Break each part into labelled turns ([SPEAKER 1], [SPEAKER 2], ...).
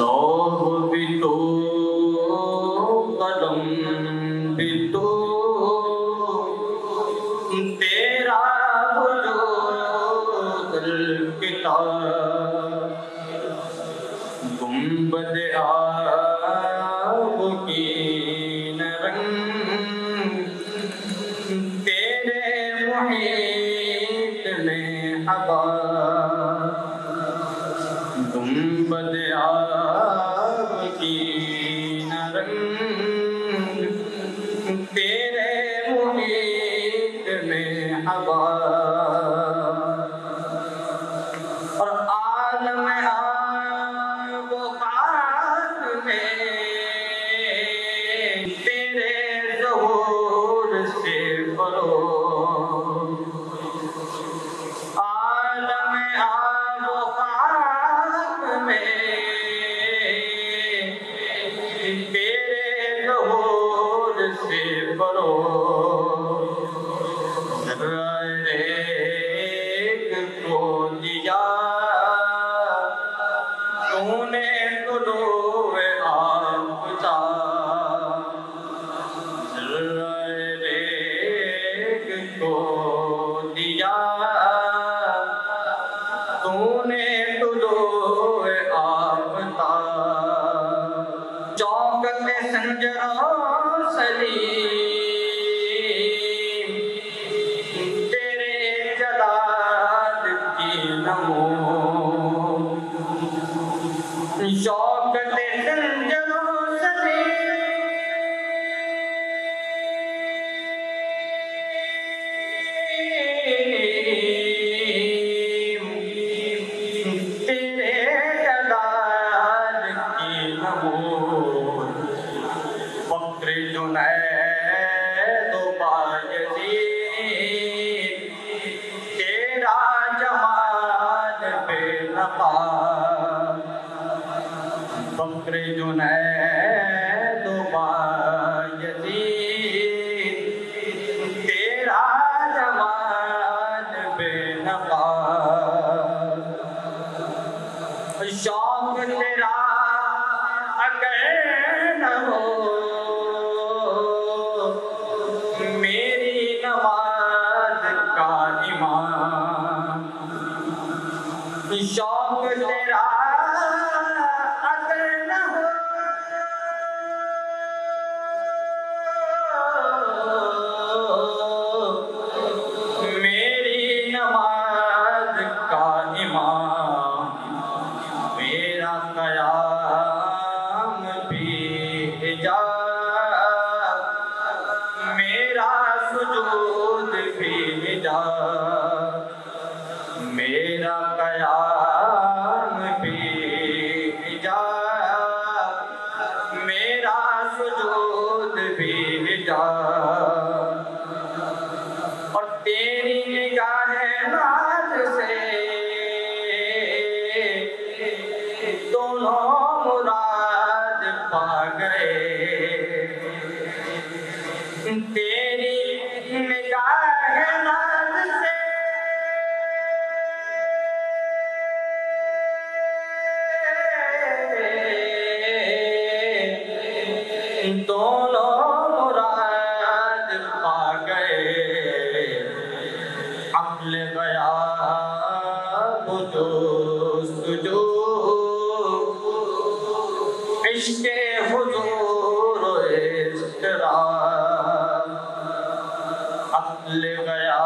[SPEAKER 1] لوح بھی تو قلم بھی تو تیرا وجود الکتاب گنبد آب کی رنگ تیرے محیط میں ہوا گنبد آب کی رنگ تیرے محیط میں ہوا اور عالم آب و خاک میں تیرے ظہور سے فروغ عالم آب و خاک میں تیرے ظہور سے فروغ ذرہ ایک کو دیا تو نے طلوع آفتاب ذرہ ایک کو دیا تو نے طلوع آفتاب چوکت سنجر و سلیم تیرے جلال کی نمو شوکت سنجر و سلیم تیرے جلال کی نمو فخر جنید و بایزید تیرا جمال بے نقاب فخر جنید و بایزید تیرا جمال بے نقاب شوق تیرا اگر نہ ہو میری نماز کا امام شوق تیرا اگر نہ ہو میری نماز کا امام میرا قیام بھی حجاب میرا سجود بھی حجاب میرا قیام بھی حجاب میرا سجود بھی حجاب اور تیری نگاہ ناز سے دونوں مراد پا گئے تیری نگاہ ناز سے دونوں مراد پا گئے عقل گیا جستجو عشق حضور و اضطراب عقل گیا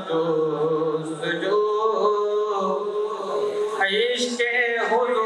[SPEAKER 1] جستجو عشق حضور